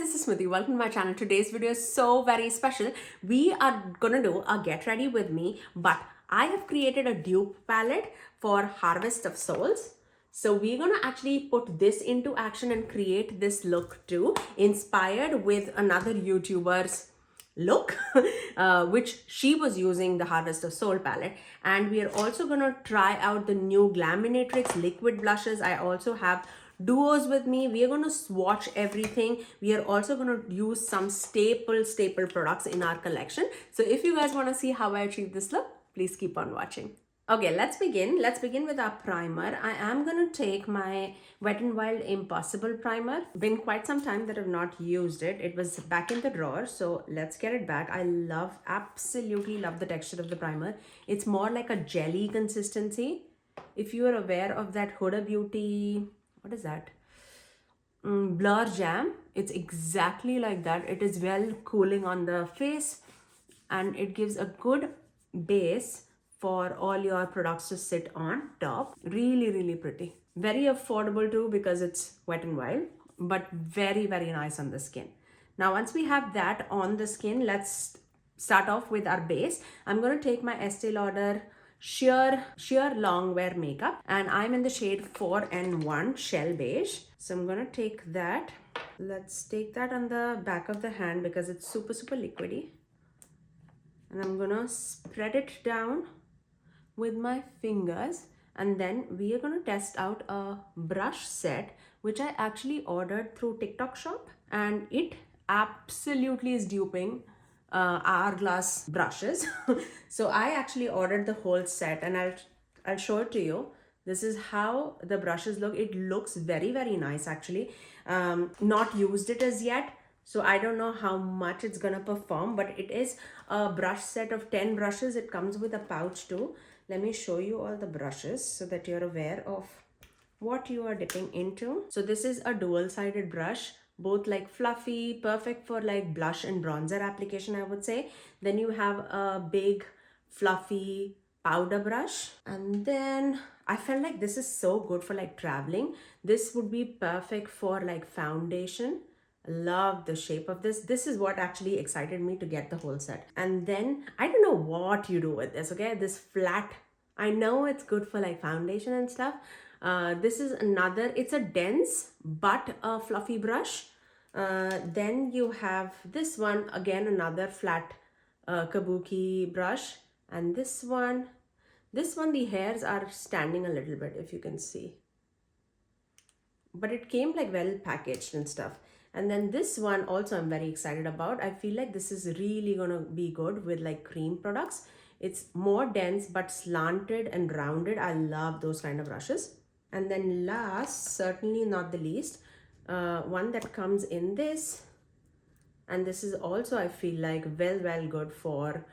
this is Smithy. Welcome to my channel. Today's video is so very special. We are gonna do a get ready with me, but I have created a dupe palette for Harvest of Souls. So we're gonna actually put this into action and create this look too, inspired with another YouTuber's look, which she was using the Harvest of Soul palette. And we are also gonna try out the new Glaminatrix Liquid blushes. I also have duos with me. We are going to swatch everything. We are also going to use some staple products in our collection. So if you guys want to see how I achieve this look, please keep on watching. Okay, let's begin. Let's begin with our primer. I am going to take my Wet n Wild Impossible primer. Been quite some time that I've not used it. It was back in the drawer, so let's get it back. I absolutely love the texture of the primer. It's more like a jelly consistency. If you are aware of that Huda Beauty, what is that? Blur Jam. It's exactly like that. It is well cooling on the face and it gives a good base for all your products to sit on top. Really, really pretty. Very affordable too because it's Wet n Wild, but very, very nice on the skin. Now, once we have that on the skin, let's start off with our base. I'm going to take my Estee Lauder Sheer long wear makeup, and I'm in the shade 4N1 Shell Beige. So I'm gonna take that. Let's take that on the back of the hand because it's super liquidy. And I'm gonna spread it down with my fingers. And then we are gonna test out a brush set, which I actually ordered through TikTok shop. And it absolutely is duping hourglass brushes. So I actually ordered the whole set and I'll show it to you. This is how the brushes look. It looks very nice actually. Not used it as yet, so I don't know how much it's gonna perform, but it is a brush set of 10 brushes. It comes with a pouch too. Let me show you all the brushes so that you're aware of what you are dipping into. So this is a dual-sided brush, both like fluffy, perfect for like blush and bronzer application, I would say. Then you have a big fluffy powder brush, and then I felt like this is so good for like traveling. This would be perfect for like foundation. Love the shape of this. This is what actually excited me to get the whole set. And then I don't know what you do with this, okay? This flat, I know it's good for like foundation and stuff. This is another, it's a dense but a fluffy brush. Then you have this one, again another flat kabuki brush, and this one the hairs are standing a little bit, if you can see, but it came like well packaged and stuff. And then this one also I'm very excited about. I feel like this is really gonna be good with like cream products. It's more dense but slanted and rounded. I love those kind of brushes. And then last, certainly not the least, one that comes in this, and this is also I feel like well good for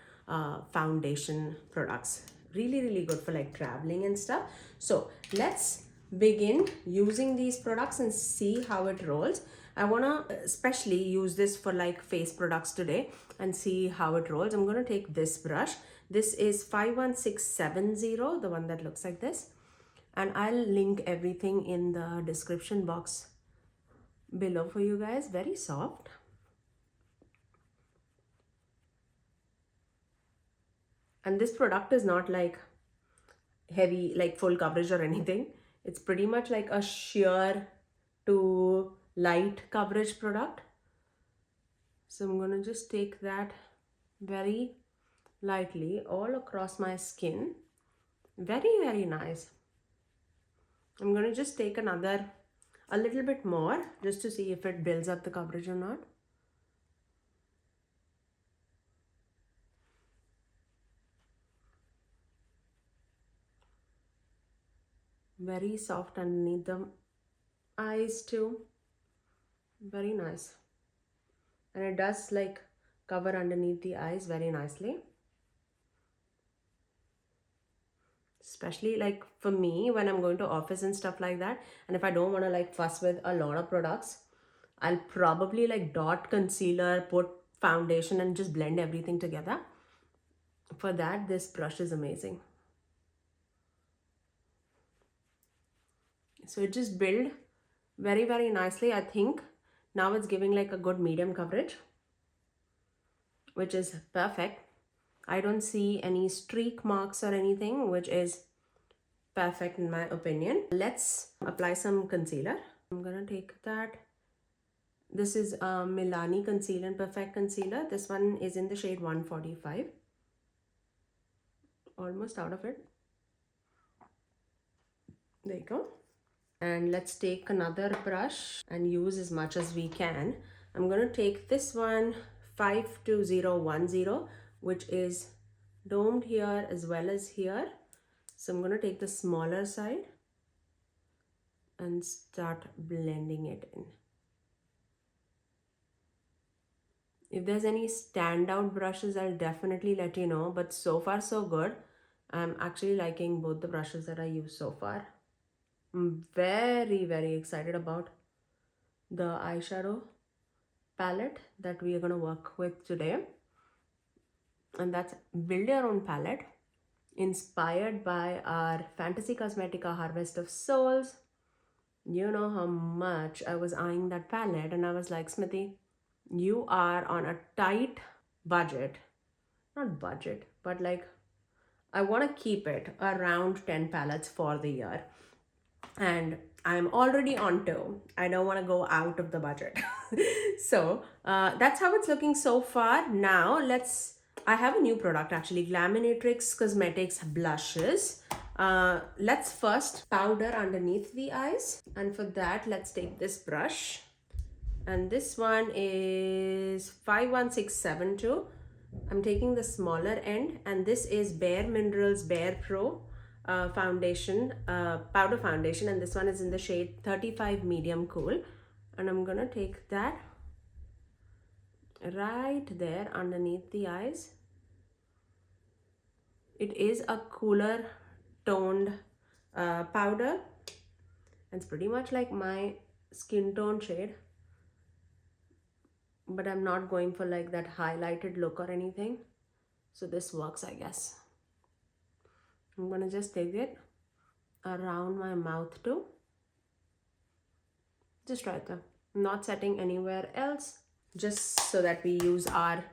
foundation products. Really good for like traveling and stuff. So let's begin using these products and see how it rolls. I want to especially use this for like face products today and see how it rolls. I'm going to take this brush. This is 51670, the one that looks like this. And I'll link everything in the description box below for you guys. Very soft. And this product is not like heavy, like full coverage or anything. It's pretty much like a sheer to light coverage product. So I'm going to just take that very lightly all across my skin. Very nice. I'm going to just take a little bit more just to see if it builds up the coverage or not. Very soft underneath the eyes too. Very nice. And it does like cover underneath the eyes very nicely. Especially like for me when I'm going to office and stuff like that, and if I don't want to like fuss with a lot of products, I'll probably like dot concealer, put foundation and just blend everything together. For that, this brush is amazing. So it just built very nicely. I think Now it's giving like a good medium coverage, which is perfect. I don't see any streak marks or anything, which is perfect in my opinion. Let's apply some concealer. I'm gonna take that. This is Milani Conceal Perfect Concealer. This one is in the shade 145. Almost out of it. There you go. And let's take another brush and use as much as we can. I'm going to take this one 52010, which is domed here as well as here. So I'm going to take the smaller side and start blending it in. If there's any standout brushes, I'll definitely let you know, but so far so good. I'm actually liking both the brushes that I use so far. I'm very, very excited about the eyeshadow palette that we are going to work with today. And that's Build Your Own Palette, inspired by our Fantasy Cosmetica Harvest of Souls. You know how much I was eyeing that palette, and I was like, Smithy, you are on a tight budget. Not budget, but like, I want to keep it around 10 palettes for the year. And I'm already on 2. I don't want to go out of the budget. So that's how it's looking so far. Now I have a new product actually, Glaminatrix Cosmetics blushes. Let's first powder underneath the eyes. And for that, let's take this brush. And this one is 51672. I'm taking the smaller end, and this is Bare Minerals Bare Pro foundation, powder foundation, and this one is in the shade 35 medium cool. And I'm gonna take that right there underneath the eyes. It is a cooler toned powder. It's pretty much like my skin tone shade, but I'm not going for like that highlighted look or anything, so this works, I guess. I'm gonna just take it around my mouth too, just right there. I'm not setting anywhere else, just so that we use our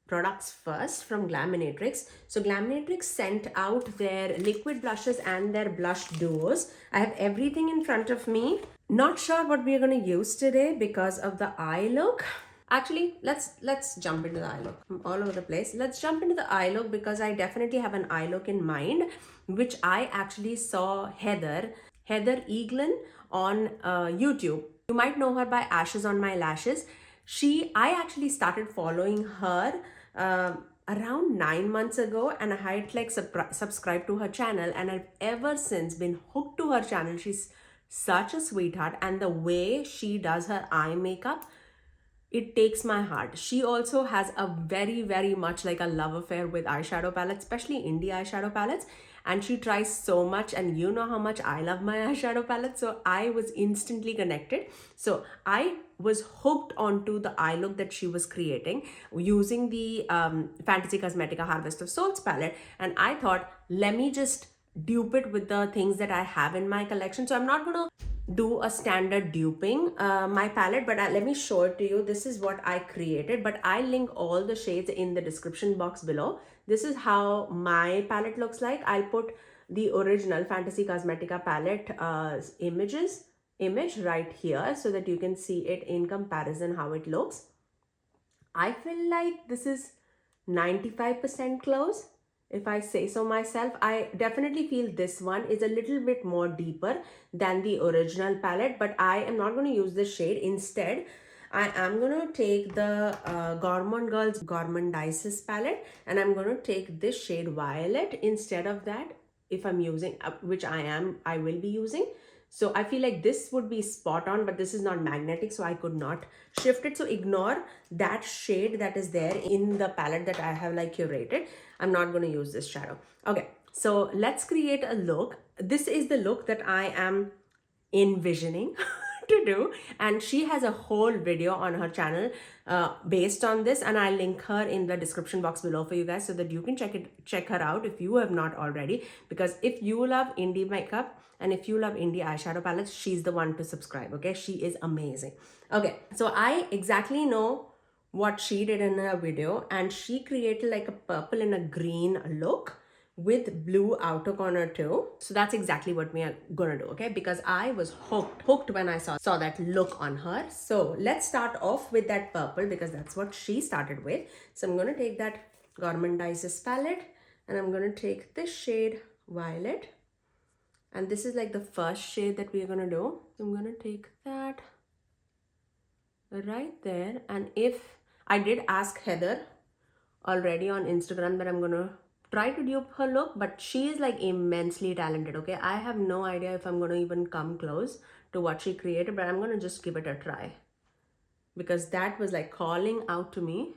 products first from Glaminatrix. So Glaminatrix sent out their liquid blushes and their blush duos. I have everything in front of me. Not sure what we are going to use today because of the eye look. Actually, let's jump into the eye look. I'm all over the place. Let's jump into the eye look because I definitely have an eye look in mind, which I actually saw Heather Eaglin on YouTube. You might know her by Ashes on My Lashes. I actually started following her around 9 months ago, and I had like subscribed to her channel, and I've ever since been hooked to her channel. She's such a sweetheart, and the way she does her eye makeup, it takes my heart. She also has a very, very much like a love affair with eyeshadow palettes, especially indie eyeshadow palettes. And she tries so much, and you know how much I love my eyeshadow palette. So I was instantly connected. So I was hooked onto the eye look that she was creating using the Fantasy Cosmetica Harvest of Souls palette. And I thought, let me just dupe it with the things that I have in my collection. So I'm not going to do a standard duping my palette, but let me show it to you. This is what I created, but I link all the shades in the description box below. This is how my palette looks like. I'll put the original Fantasy Cosmetica palette image right here so that you can see it in comparison how it looks. I feel like this is 95% close, if I say so myself. I definitely feel this one is a little bit more deeper than the original palette, but I am not going to use this shade. Instead, I am going to take the Gourmande Girls Gourmandises palette, and I'm going to take this shade Violette instead of that, if I'm using, which I will be using. So I feel like this would be spot on, but this is not magnetic, so I could not shift it. So ignore that shade that is there in the palette that I have like curated. I'm not going to use this shadow. Okay, so let's create a look. This is the look that I am envisioning to do, and she has a whole video on her channel based on this, and I'll link her in the description box below for you guys so that you can check her out if you have not already. Because if you love indie makeup and if you love indie eyeshadow palettes, she's the one to subscribe. Okay, she is amazing. Okay, so I exactly know what she did in her video, and she created like a purple and a green look with blue outer corner too. So that's exactly what we are gonna do, okay? Because I was hooked when I saw that look on her. So let's start off with that purple because that's what she started with. So I'm gonna take that Gourmandises palette and I'm gonna take this shade Violet. And this is like the first shade that we're gonna do. So I'm gonna take that right there. And if I did ask Heather already on Instagram that I'm gonna try to dupe her look, but she is like immensely talented, okay? I have no idea if I'm gonna even come close to what she created, but I'm gonna just give it a try because that was like calling out to me.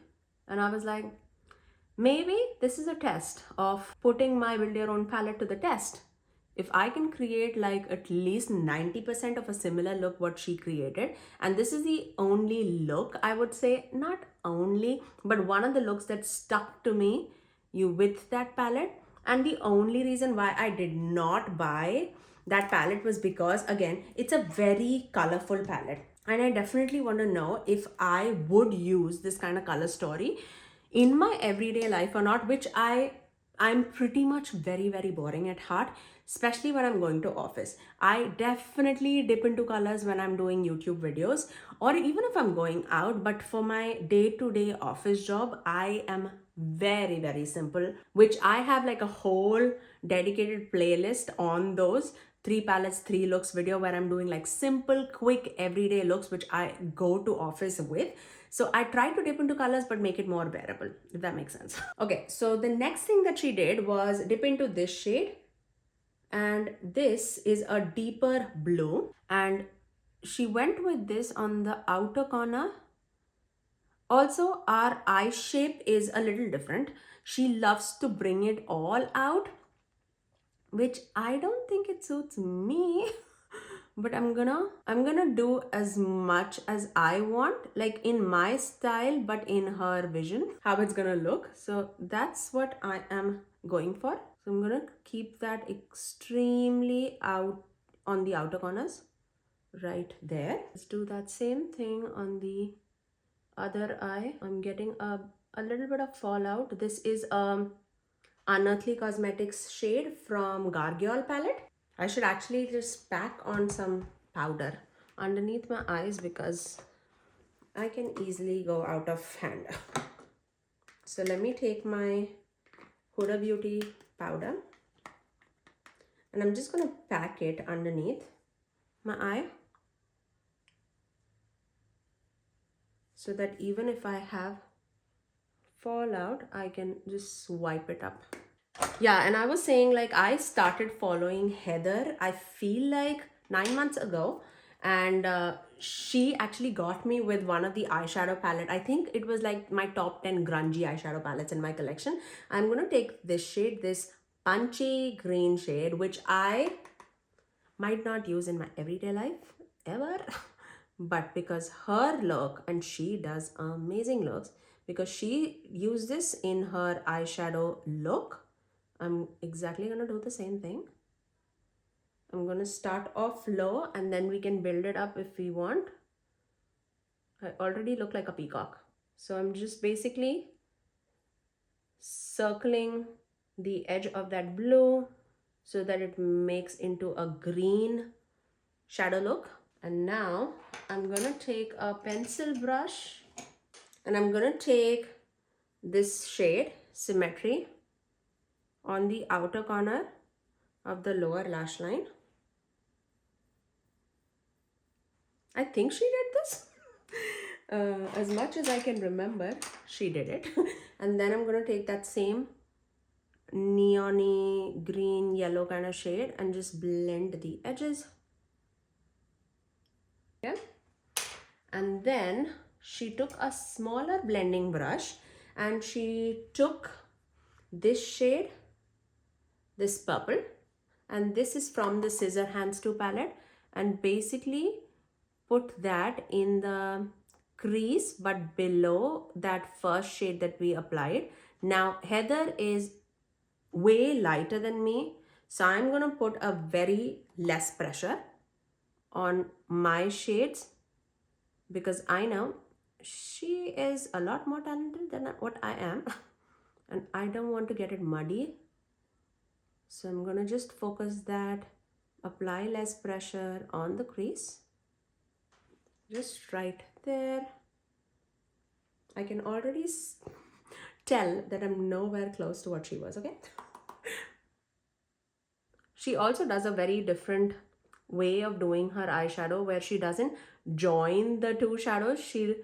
And I was like, maybe this is a test of putting my build your own palette to the test. If I can create like at least 90% of a similar look what she created, and this is the only look, I would say, not only, but one of the looks that stuck to me with that palette. And the only reason why I did not buy that palette was because, again, it's a very colorful palette. And I definitely want to know if I would use this kind of color story in my everyday life or not, which I'm pretty much very boring at heart, especially when I'm going to office. I definitely dip into colors when I'm doing YouTube videos or even if I'm going out, but for my day-to-day office job, I am very simple, which I have like a whole dedicated playlist on those 3 palettes 3 looks video where I'm doing like simple quick everyday looks which I go to office with. So I try to dip into colors but make it more wearable, if that makes sense. Okay, so the next thing that she did was dip into this shade, and this is a deeper blue, and she went with this on the outer corner. Also, our eye shape is a little different. She loves to bring it all out, which I don't think it suits me. But I'm gonna do as much as I want, like in my style, but in her vision, how it's gonna look. So that's what I am going for. So I'm gonna keep that extremely out on the outer corners, right there. Let's do that same thing on the other eye. I'm getting a little bit of fallout. This is Unearthly Cosmetics shade from GRWM palette. I should actually just pack on some powder underneath my eyes because I can easily go out of hand. So let me take my Huda Beauty powder and I'm just going to pack it underneath my eye so that even if I have fallout, I can just swipe it up. Yeah, and I was saying, like, I started following Heather, I feel like 9 months ago, and she actually got me with one of the eyeshadow palette. I think it was like my top 10 grungy eyeshadow palettes in my collection. I'm gonna take this shade, this punchy green shade, which I might not use in my everyday life ever. But because her look, and she does amazing looks, because she used this in her eyeshadow look, I'm exactly gonna do the same thing. I'm gonna start off low and then we can build it up if we want. I already look like a peacock. So I'm just basically circling the edge of that blue so that it makes into a green shadow look. And now I'm gonna take a pencil brush and I'm gonna take this shade, Symmetry, on the outer corner of the lower lash line. I think she did this. As much as I can remember, she did it. And then I'm gonna take that same neon-y green yellow kind of shade and just blend the edges. Okay. And then she took a smaller blending brush and she took this shade, this purple, and this is from the Scissor Hands 2 palette, and basically put that in the crease but below that first shade that we applied. Now Heather is way lighter than me, so I'm gonna put a very less pressure on my shades because I know she is a lot more talented than what I am. And I don't want to get it muddy. So I'm gonna just focus that, apply less pressure on the crease. Just right there. I can already tell that I'm nowhere close to what she was, okay? She also does a very different way of doing her eyeshadow where she doesn't join the two shadows. She'll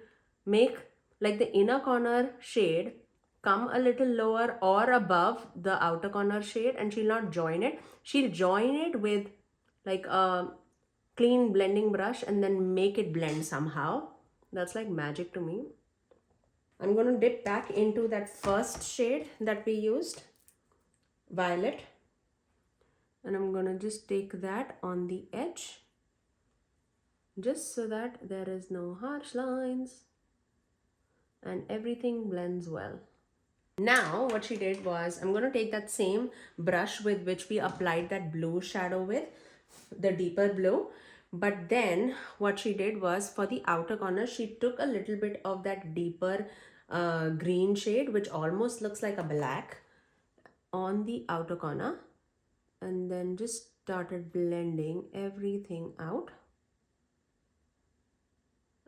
make like the inner corner shade come a little lower or above the outer corner shade, and she'll not join it. She'll join it with like a clean blending brush and then make it blend somehow. That's like magic to me. I'm going to dip back into that first shade that we used, Violet. And I'm going to just take that on the edge, just so that there is no harsh lines and everything blends well. Now what she did was, I'm going to take that same brush with which we applied that blue shadow with, the deeper blue. But then what she did was, for the outer corner, she took a little bit of that deeper green shade, which almost looks like a black, on the outer corner, and then just started blending everything out,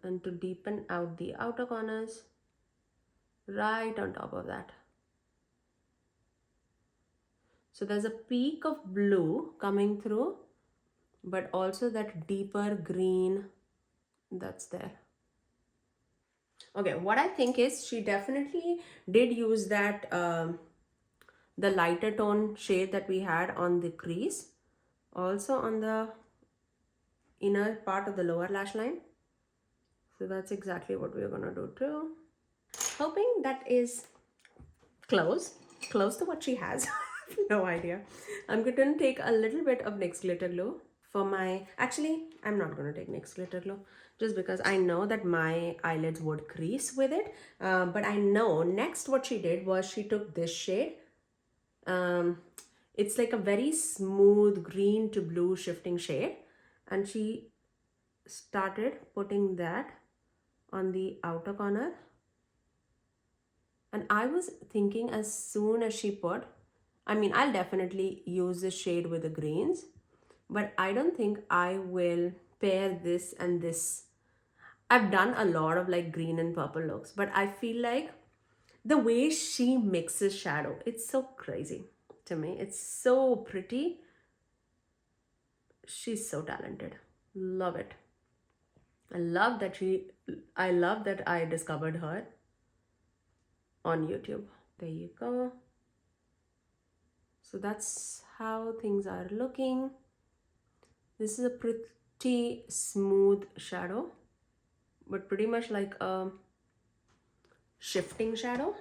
and to deepen out the outer corners right on top of that. So there's a peak of blue coming through, but also that deeper green that's there. Okay, what I think is she definitely did use that the lighter tone shade that we had on the crease, also on the inner part of the lower lash line. So that's exactly what we're gonna do too. Hoping that is close to what she has. No idea. I'm gonna take a little bit of NYX glitter glue for my, actually I'm not gonna take NYX glitter glue just because I know that my eyelids would crease with it. But I know next what she did was she took this shade. It's like a very smooth green to blue shifting shade, and she started putting that on the outer corner. And I was thinking, as soon as she put, I mean, I'll definitely use this shade with the greens, but I don't think I will pair this and this. I've done a lot of like green and purple looks, but I feel like the way she mixes shadow, it's so crazy to me. It's so pretty. She's so talented. Love it. I love that I discovered her on YouTube. There you go. So that's how things are looking. This is a pretty smooth shadow, but pretty much like a shifting shadow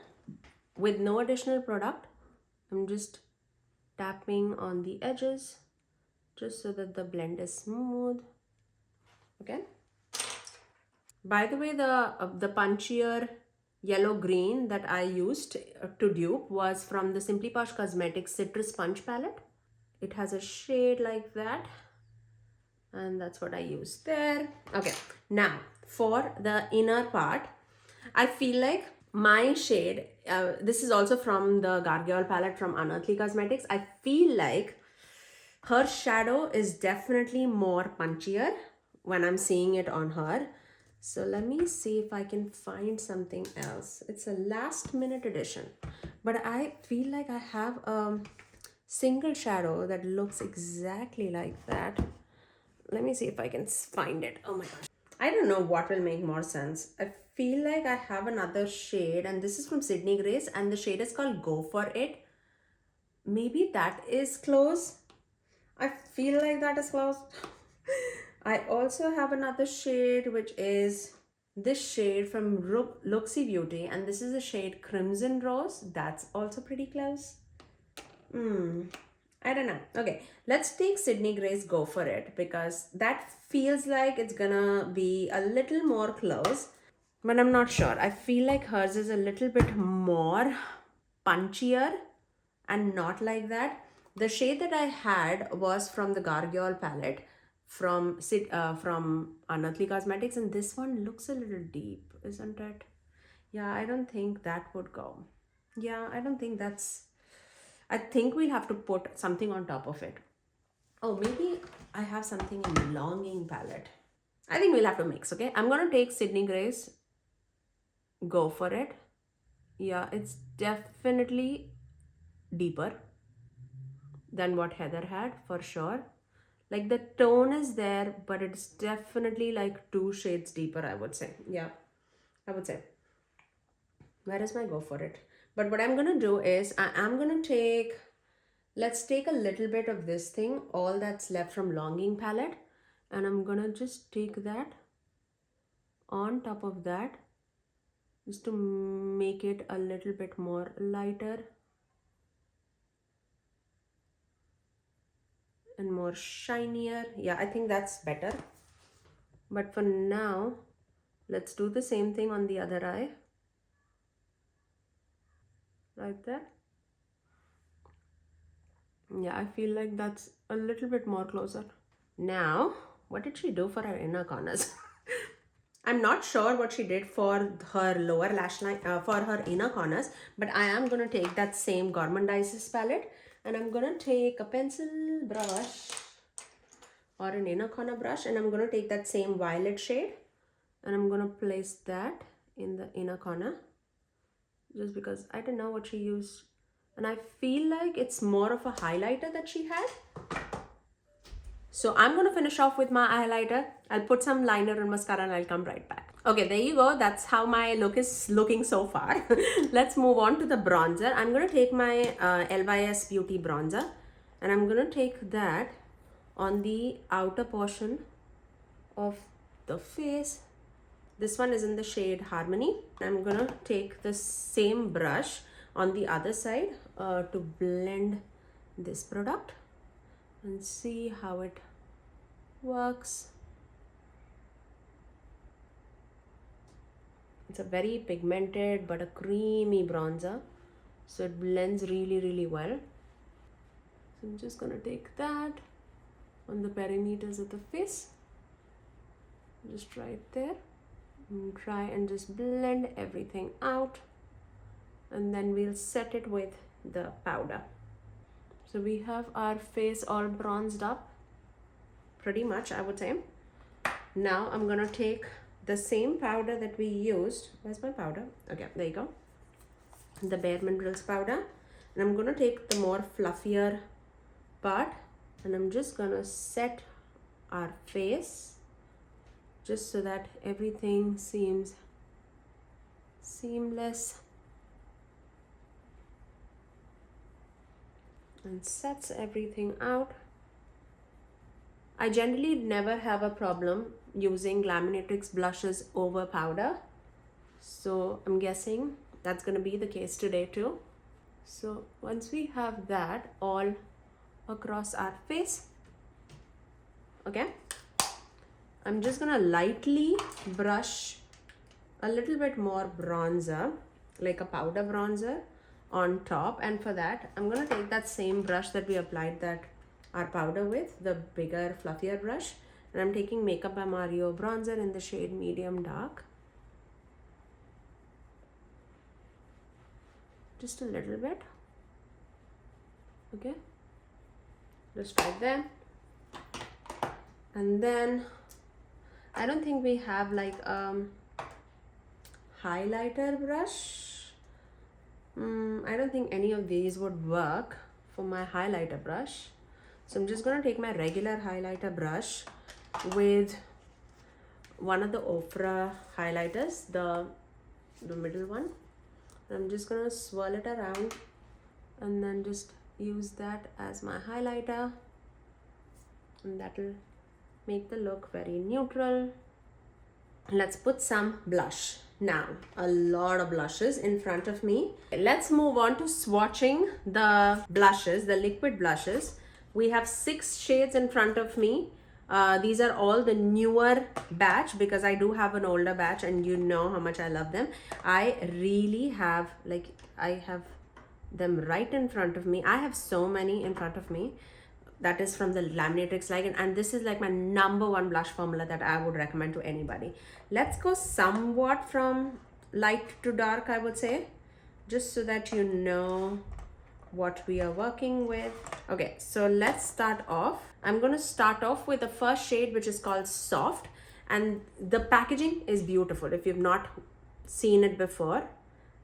with no additional product. I'm just tapping on the edges just so that the blend is smooth. Okay. By the way, the punchier yellow green that I used to dupe was from the Simply Posh Cosmetics Citrus Sponge palette. It has a shade like that, and that's what I used there. Okay, now for the inner part, I feel like my shade, this is also from the Gargoyle palette from Unearthly Cosmetics. I feel like her shadow is definitely more punchier when I'm seeing it on her. So let me see if I can find something else. It's a last minute edition, but I feel like I have a single shadow that looks exactly like that. Let me see if I can find it. Oh my gosh. I don't know what will make more sense. I feel like I have another shade, and this is from Sydney Grace, and the shade is called Go For It. Maybe that is close. I feel like that is close. I also have another shade, which is this shade from Luxy Beauty, and this is the shade Crimson Rose. That's also pretty close. I don't know. Okay, let's take Sydney Grace Go For It, because that feels like it's gonna be a little more close, but I'm not sure. I feel like hers is a little bit more punchier and not like that. The shade that I had was from the Gargoyle palette from Unearthly Cosmetics, and this one looks a little deep, isn't it? Yeah, I don't think that would go. Yeah, I don't think that's. I think we'll have to put something on top of it. Oh, maybe I have something in Longing palette. I think we'll have to mix, okay? I'm gonna take Sydney Grace. Go for it. Yeah, it's definitely deeper than what Heather had, for sure. Like the tone is there, but it's definitely like 2 shades deeper, I would say. Yeah, I would say. Where is my go for it? But what I'm gonna do is I am gonna take, let's take a little bit of this thing, all that's left from Longing palette, and I'm gonna just take that on top of that just to make it a little bit more lighter and more shinier. Yeah, I think that's better. But for now, let's do the same thing on the other eye. Right there. Yeah, I feel like that's a little bit more closer. Now, what did she do for her inner corners? I'm not sure what she did for her lower lash line, for her inner corners, but I am going to take that same Gourmandises palette and I'm going to take a pencil brush or an inner corner brush, and I'm going to take that same violet shade and I'm going to place that in the inner corner just because I don't know what she used, and I feel like it's more of a highlighter that she had. So I'm going to finish off with my highlighter. I'll put some liner and mascara and I'll come right back. Okay, there you go. That's how my look is looking so far. Let's move on to the bronzer. I'm going to take my LYS Beauty bronzer and I'm going to take that on the outer portion of the face. This one is in the shade Harmony. I'm going to take the same brush on the other side to blend this product and see how it works. It's a very pigmented but a creamy bronzer, so it blends really well. So I'm just gonna take that on the perimeters of the face, just right there, and try and just blend everything out, and then we'll set it with the powder. So we have our face all bronzed up, pretty much, I would say. Now I'm gonna take the same powder that we used. Where's my powder? Okay, there you go. The Bare Minerals powder. And I'm gonna take the more fluffier part and I'm just gonna set our face just so that everything seems seamless and sets everything out. I generally never have a problem using Glaminatrix blushes over powder, so I'm guessing that's going to be the case today too. So once we have that all across our face, okay, I'm just going to lightly brush a little bit more bronzer, like a powder bronzer on top, and for that I'm going to take that same brush that we applied that our powder with, the bigger fluffier brush, and I'm taking Makeup by Mario bronzer in the shade medium dark, just a little bit, okay, just right there. And then I don't think we have like highlighter brush. I don't think any of these would work for my highlighter brush. So I'm just going to take my regular highlighter brush with one of the Ofra highlighters, the middle one. I'm just going to swirl it around and then just use that as my highlighter. And that'll make the look very neutral. Let's put some blush. Now, a lot of blushes in front of me. Let's move on to swatching the blushes, the liquid blushes. We have 6 shades in front of me. These are all the newer batch because I do have an older batch and you know how much I love them. I really have, like, I have them right in front of me. I have so many in front of me. that is from the Glaminatrix line, and this is like my #1 blush formula that I would recommend to anybody. Let's go somewhat from light to dark, I would say, just so that you know what we are working with. Okay, so let's start off. I'm going to start off with the first shade, which is called Soft, and the packaging is beautiful. If you've not seen it before,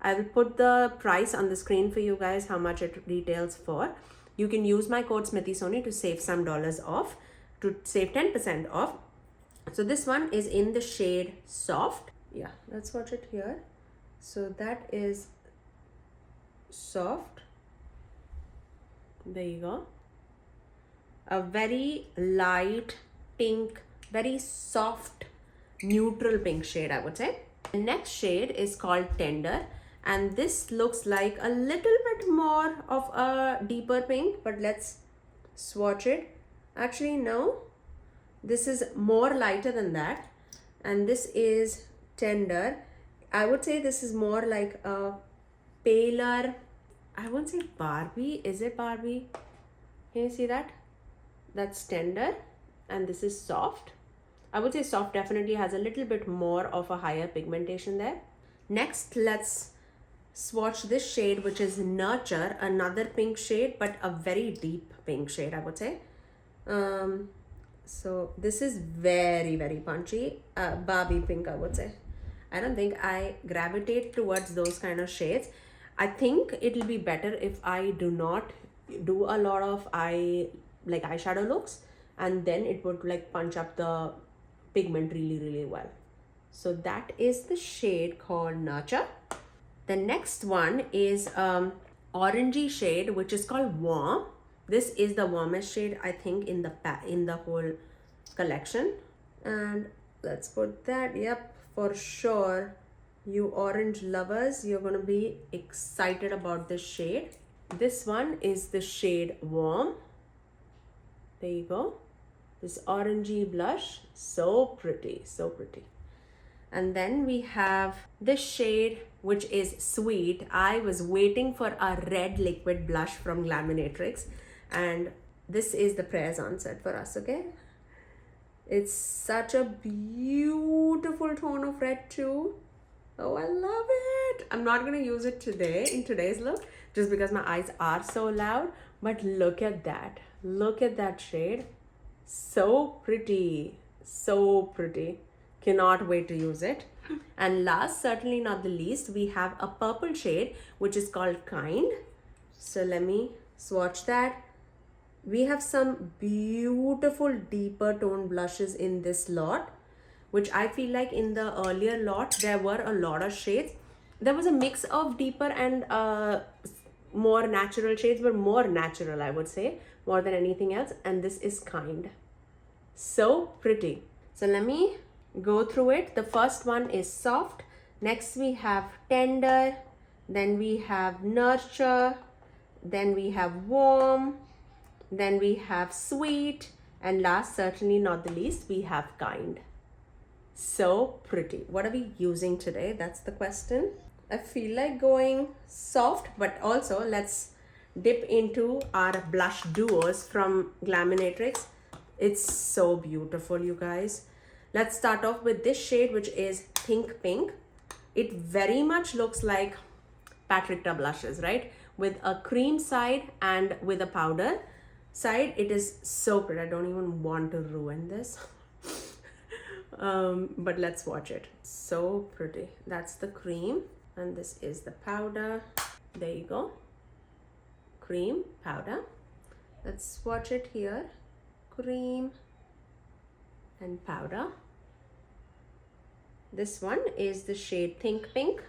I will put the price on the screen for you guys, how much it retails for. You can use my code SMITHYSONY to save some dollars off, to save 10% off. So this one is in the shade Soft. Yeah, let's watch it here. So that is Soft. There you go. A very light pink, very soft, neutral pink shade, I would say. The next shade is called Tender, and this looks like a little bit more of a deeper pink, but let's swatch it. Actually, no, this is more lighter than that, and this is Tender. I would say this is more like a paler, I won't say Barbie. Is it Barbie? Can you see that? That's Tender, and this is Soft. I would say Soft definitely has a little bit more of a higher pigmentation there. Next, let's swatch this shade, which is Nurture, another pink shade, but a very deep pink shade, I would say. So this is very, very punchy, Barbie pink, I would say. I don't think I gravitate towards those kind of shades. I think it'll be better if I do not do a lot of eyeshadow looks, and then it would like punch up the pigment really, really well. So that is the shade called Nurture. The next one is orangey shade, which is called Warm. This is the warmest shade, I think, in the whole collection. And let's put that. Yep, for sure, you orange lovers, you're gonna be excited about this shade. This one is the shade Warm. There you go. This orangey blush, so pretty, so pretty. And then we have this shade, which is Sweet. I was waiting for a red liquid blush from Glaminatrix, and this is the prayers answered for us, okay? It's such a beautiful tone of red too. Oh, I love it. I'm not gonna use it today in today's look just because my eyes are so loud, but look at that. Look at that shade. So pretty, so pretty. Cannot wait to use it. And last, certainly not the least, we have a purple shade, which is called Kind. So let me swatch that. We have some beautiful deeper tone blushes in this lot, which I feel like in the earlier lot, there were a lot of shades. There was a mix of deeper and more natural shades, but more natural, I would say, more than anything else. And this is Kind. So pretty. So let me go through it. The first one is Soft. Next we have Tender. Then we have Nurture. Then we have Warm. Then we have Sweet. And last, certainly not the least, we have Kind. So pretty. What are we using today? That's the question. I feel like going soft, but also let's dip into our blush duos from Glaminatrix. It's so beautiful, you guys. Let's start off with this shade, which is Pink Pink. It very much looks like Patrickta blushes, right? With a cream side and with a powder side. It is so pretty. I don't even want to ruin this. But let's watch it. So pretty. That's the cream, and this is the powder. There you go. Cream, powder. Let's swatch it here. Cream and powder. This one is the shade Pink Pink.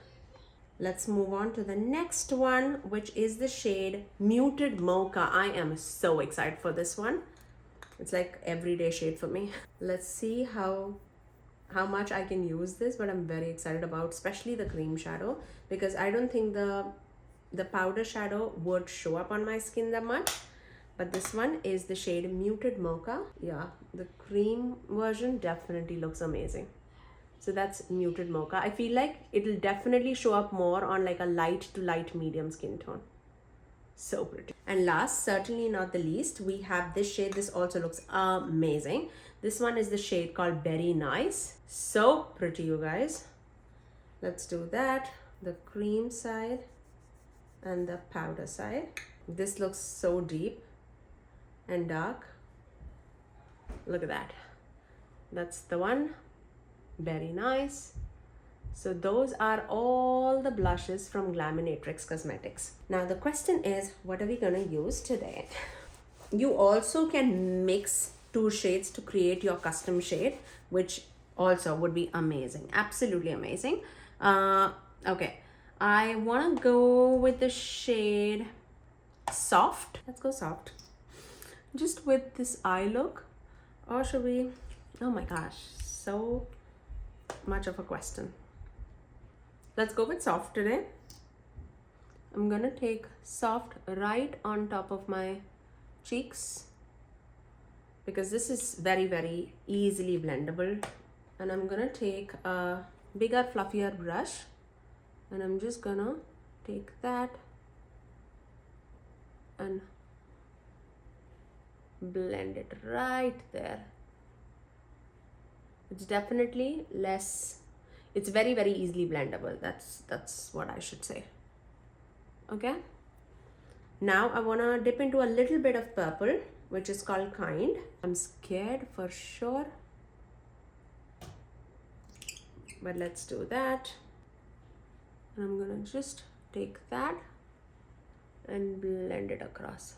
Let's move on to the next one, which is the shade Muted Mocha. I am so excited for this one. It's like everyday shade for me. Let's see how much I can use this, but I'm very excited about especially the cream shadow, because I don't think the powder shadow would show up on my skin that much. But this one is the shade Muted Mocha. Yeah, the cream version definitely looks amazing. So that's Muted Mocha. I feel like it'll definitely show up more on like a light to light medium skin tone. So pretty. And last, certainly not the least, we have this shade. This also looks amazing. This one is the shade called Very Nice. So pretty, you guys. Let's do that. The cream side and the powder side. This looks so deep and dark. Look at that. That's the one. Very nice. So those are all the blushes from Glaminatrix Cosmetics. Now the question is, what are we gonna use today? You also can mix two shades to create your custom shade, which also would be amazing. Absolutely amazing. Okay, I wanna go with the shade Soft. Let's go Soft. Just with this eye look. Or should we? Oh my gosh, so much of a question. Let's go with Soft today. I'm gonna take Soft right on top of my cheeks because this is very, very easily blendable. And I'm gonna take a bigger, fluffier brush and I'm just gonna take that and blend it right there. It's definitely less, it's very, very easily blendable. That's what I should say. Okay, now I want to dip into a little bit of purple, which is called Kind. I'm scared for sure, but let's do that. And I'm gonna just take that and blend it across.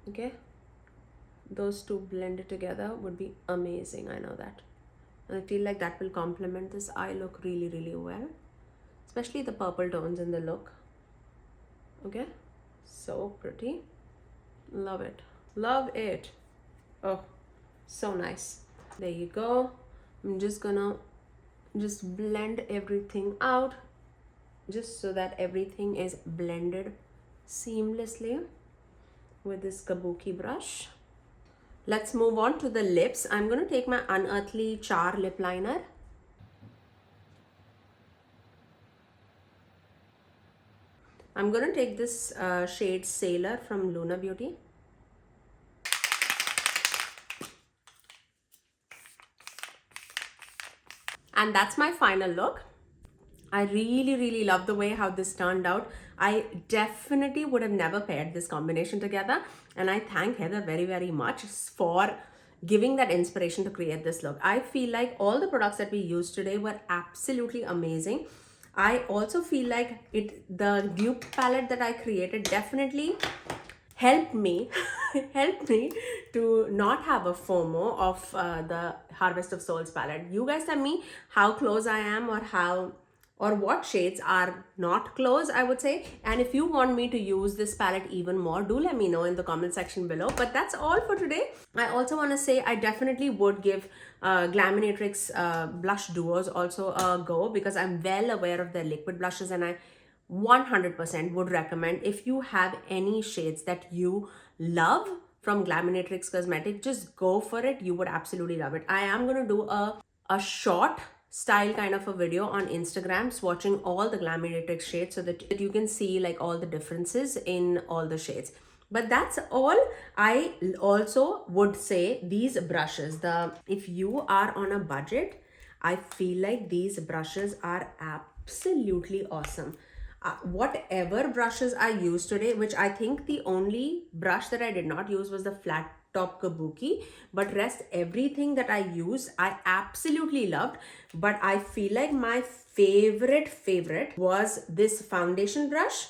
Okay, those two blended together would be amazing. I know that. And I feel like that will complement this eye look really, really well, especially the purple tones in the look. Okay, so pretty. Love it. Love it. Oh, so nice. There you go. I'm just gonna blend everything out just so that everything is blended seamlessly with this kabuki brush. Let's move on to the lips. I'm going to take my Unearthly Char lip liner. I'm going to take this shade Sailor from Lunar Beauty. And that's my final look. I really, really love the way how this turned out. I definitely would have never paired this combination together. And I thank Heather very, very much for giving that inspiration to create this look. I feel like all the products that we used today were absolutely amazing. I also feel like the dupe palette that I created definitely helped me to not have a FOMO of the Harvest of Souls palette. You guys tell me how close I am or what shades are not close, I would say. And if you want me to use this palette even more, do let me know in the comment section below. But that's all for today. I also want to say I definitely would give Glaminatrix blush duos also a go because I'm well aware of their liquid blushes, and I 100% would recommend, if you have any shades that you love from Glaminatrix Cosmetics, just go for it. You would absolutely love it. I am going to do a short style kind of a video on Instagram swatching all the Glaminatrix shades so that you can see like all the differences in all the shades. But that's all. I also would say these brushes, if you are on a budget, I feel like these brushes are absolutely awesome. Whatever brushes I used today, which I think the only brush that I did not use was the flat top kabuki, but rest everything that I used I absolutely loved. But I feel like my favorite was this foundation brush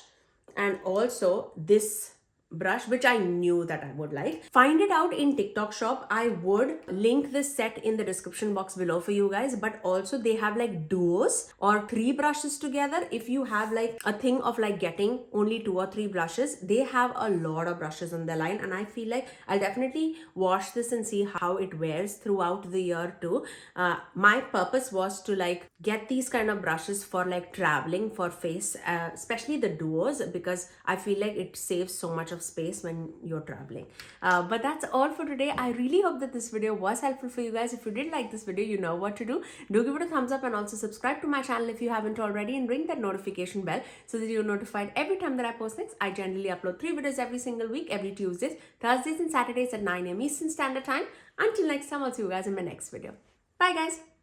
and also this brush, which I knew that I would like. Find it out in TikTok shop. I would link this set in the description box below for you guys, but also they have like duos or 3 brushes together. If you have like a thing of like getting only 2 or 3 brushes, they have a lot of brushes on the line, and I feel like I'll definitely wash this and see how it wears throughout the year too. My purpose was to like get these kind of brushes for like traveling for face, especially the duos, because I feel like it saves so much of space when you're traveling. But that's all for today. I really hope that this video was helpful for you guys. If you did like this video, you know what to do. Do give it a thumbs up and also subscribe to my channel if you haven't already, and ring that notification bell so that you're notified every time that I post next. I generally upload 3 videos every single week, every Tuesdays, Thursdays and Saturdays at 9 AM Eastern Standard Time. Until next time, I'll see you guys in my next video. Bye guys.